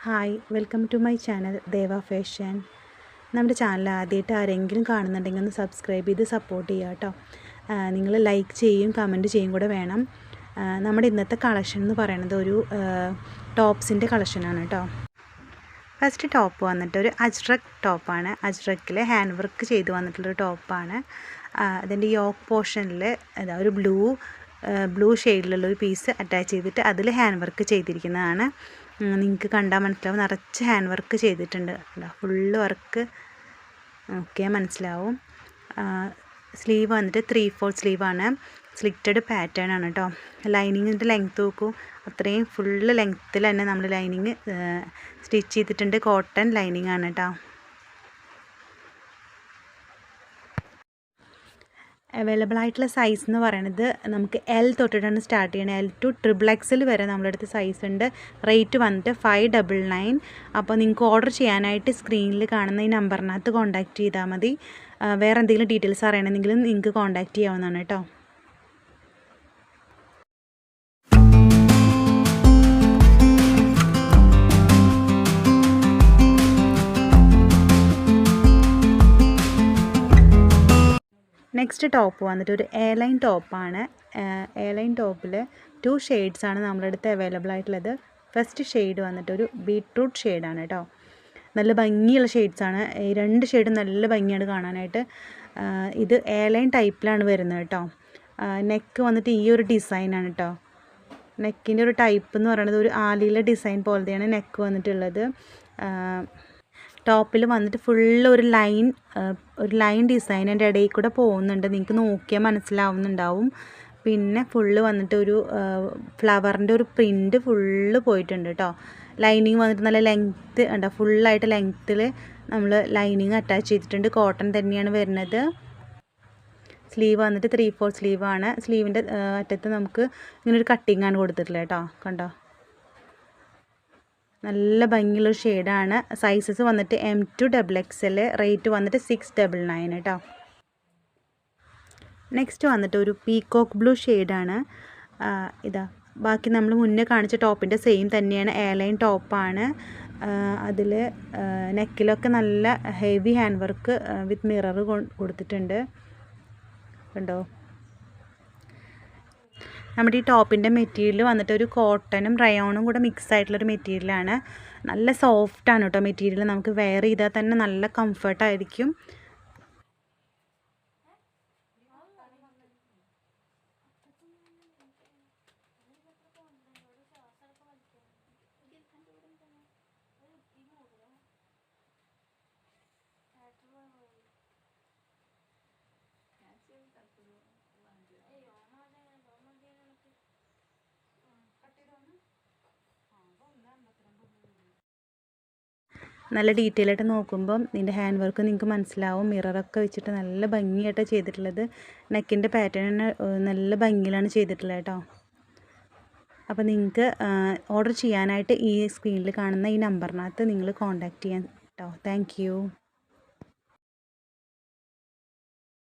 Hi, welcome to my channel Deva fashion. നമ്മുടെ channel ആദ്യമായിട്ട് ആരെങ്കിലും കാണുന്നുണ്ടെങ്കിൽ ഒന്ന് സബ്സ്ക്രൈബ് ചെയ്ത് സപ്പോർട്ട് ചെയ്യുക കേട്ടോ. നിങ്ങൾ ലൈക്ക് ചെയ്യും കമൻറ്റ് ചെയ്യും കൂടെ വേണം. നമ്മുടെ ഇന്നത്തെ കളക്ഷൻ എന്ന് പറയുന്നത് ഒരു ടോപ്സിൻ്റെ കളക്ഷനാണ് കേട്ടോ. ഫസ്റ്റ് ടോപ്പ് വന്നിട്ട് ഒരു അജ്രക് ടോപ്പാണ്. അജ്രക്കിൽ ഹാൻഡ് വർക്ക് ചെയ്ത് വന്നിട്ടുള്ളൊരു ടോപ്പാണ്. അതിൻ്റെ യോക്ക് പോർഷനിൽ ഒരു ബ്ലൂ ഷെയ്ഡിലുള്ളൊരു പീസ് അറ്റാച്ച് ചെയ്തിട്ട് അതിൽ ഹാൻഡ് വർക്ക് ചെയ്തിരിക്കുന്നതാണ്. നിങ്ങൾക്ക് കണ്ടാൽ മനസ്സിലാവും, നിറച്ച് ഹാൻഡ് വർക്ക് ചെയ്തിട്ടുണ്ട്. ഫുള്ള് വർക്ക് നോക്കിയാൽ മനസ്സിലാവും. സ്ലീവ് വന്നിട്ട് 3/4 സ്ലീവാണ്. സ്ലിറ്റഡ് പാറ്റേൺ ആണ് കേട്ടോ. ലൈനിങ്ങിൻ്റെ ലെങ്ത്ത് നോക്കൂ, അത്രയും ഫുള്ള് ലെങ്ത്തിൽ തന്നെ നമ്മൾ ലൈനിങ് സ്റ്റിച്ച് ചെയ്തിട്ടുണ്ട്. കോട്ടൺ ലൈനിങ് ആണ് കേട്ടോ. അവൈലബിൾ ആയിട്ടുള്ള സൈസ് എന്ന് പറയുന്നത് നമുക്ക് L തൊട്ടിട്ടാണ് സ്റ്റാർട്ട് ചെയ്യണത്. L to XXL വരെ നമ്മുടെ അടുത്ത് സൈസ് ഉണ്ട്. റേറ്റ് വന്നിട്ട് 599. അപ്പോൾ നിങ്ങൾക്ക് ഓർഡർ ചെയ്യാനായിട്ട് സ്ക്രീനിൽ കാണുന്ന ഈ നമ്പറിനകത്ത് കോൺടാക്റ്റ് ചെയ്താൽ മതി. വേറെ എന്തെങ്കിലും ഡീറ്റെയിൽസ് അറിയണമെങ്കിലും നിങ്ങൾക്ക് കോൺടാക്റ്റ് ചെയ്യാവുന്നതാണ് കേട്ടോ. നെക്സ്റ്റ് ടോപ്പ് വന്നിട്ട് ഒരു എയർലൈൻ ടോപ്പാണ്. എയർലൈൻ ടോപ്പിൽ 2 ഷെയ്ഡ്സാണ് നമ്മുടെ അടുത്ത് അവൈലബിൾ ആയിട്ടുള്ളത്. ഫസ്റ്റ് ഷെയ്ഡ് വന്നിട്ട് ഒരു ബീട്രൂട്ട് ഷെയ്ഡാണ് കേട്ടോ. നല്ല ഭംഗിയുള്ള ഷെയ്ഡ്സാണ്. ഈ 2 ഷെയ്ഡും നല്ല ഭംഗിയാണ് കാണാനായിട്ട്. ഇത് എയർലൈൻ ടൈപ്പിലാണ് വരുന്നത് കേട്ടോ. നെക്ക് വന്നിട്ട് ഈ ഒരു ഡിസൈനാണ് കേട്ടോ. നെക്കിൻ്റെ ഒരു ടൈപ്പ് എന്ന് പറയുന്നത് ഒരു ആലിയിലെ ഡിസൈൻ പോലത്തെയാണ് നെക്ക് വന്നിട്ടുള്ളത്. ടോപ്പിൽ വന്നിട്ട് ഫുള്ള് ഒരു ലൈൻ ഡിസൈൻ എൻ്റെ ഇടയിൽ കൂടെ പോകുന്നുണ്ട്, നിങ്ങൾക്ക് നോക്കിയാൽ മനസ്സിലാവുന്നുണ്ടാവും. പിന്നെ ഫുള്ള് വന്നിട്ട് ഒരു ഫ്ലവറിൻ്റെ ഒരു പ്രിൻറ്റ് ഫുള്ള് പോയിട്ടുണ്ട് കേട്ടോ. ലൈനിങ് വന്നിട്ട് നല്ല ലെങ്ത്ത് ഉണ്ടോ, ഫുള്ളായിട്ട് ലെങ്ത്തിൽ നമ്മൾ ലൈനിങ് അറ്റാച്ച് ചെയ്തിട്ടുണ്ട്. കോട്ടൺ തന്നെയാണ് വരുന്നത്. സ്ലീവ് വന്നിട്ട് 3/4 സ്ലീവാണ്. സ്ലീവിൻ്റെ അറ്റത്ത് നമുക്ക് ഇങ്ങനൊരു കട്ടിങ്ങാണ് കൊടുത്തിട്ടുള്ളത് കേട്ടോ. കണ്ടോ, നല്ല ഭംഗിയുള്ളൊരു ഷെയ്ഡാണ്. സൈസസ് വന്നിട്ട് M to XXL. റേറ്റ് വന്നിട്ട് 699 കേട്ടോ. നെക്സ്റ്റ് വന്നിട്ട് ഒരു പീകോക്ക് ബ്ലൂ ഷെയ്ഡാണ്. ബാക്കി നമ്മൾ മുന്നേ കാണിച്ച ടോപ്പിൻ്റെ സെയിം തന്നെയാണ്. എയർലൈൻ ടോപ്പാണ്. അതിൽ നെക്കിലൊക്കെ നല്ല heavy hand work with mirror കൊടുത്തിട്ടുണ്ട്. കണ്ടോ, നമ്മുടെ ഈ ടോപ്പിൻ്റെ മെറ്റീരിയൽ വന്നിട്ട് ഒരു കോട്ടനും റയോണും കൂടെ മിക്സ് ആയിട്ടുള്ളൊരു മെറ്റീരിയലാണ്. നല്ല സോഫ്റ്റാണ് കേട്ടോ മെറ്റീരിയൽ. നമുക്ക് വെയർ ചെയ്താൽ തന്നെ നല്ല കംഫർട്ടായിരിക്കും. നല്ല ഡീറ്റെയിൽ ആയിട്ട് നോക്കുമ്പം ഇതിൻ്റെ ഹാൻഡ് വർക്ക് നിങ്ങൾക്ക് മനസ്സിലാവും. മിററൊക്കെ വെച്ചിട്ട് നല്ല ഭംഗിയായിട്ടാണ് ചെയ്തിട്ടുള്ളത്. നെക്കിൻ്റെ പാറ്റേൺ നല്ല ഭംഗിയിലാണ് ചെയ്തിട്ടുള്ളത് കേട്ടോ. അപ്പോൾ നിങ്ങൾക്ക് ഓർഡർ ചെയ്യാനായിട്ട് ഈ സ്ക്രീനിൽ കാണുന്ന ഈ നമ്പറിനകത്ത് നിങ്ങൾ കോൺടാക്റ്റ് ചെയ്യാൻ കേട്ടോ. താങ്ക്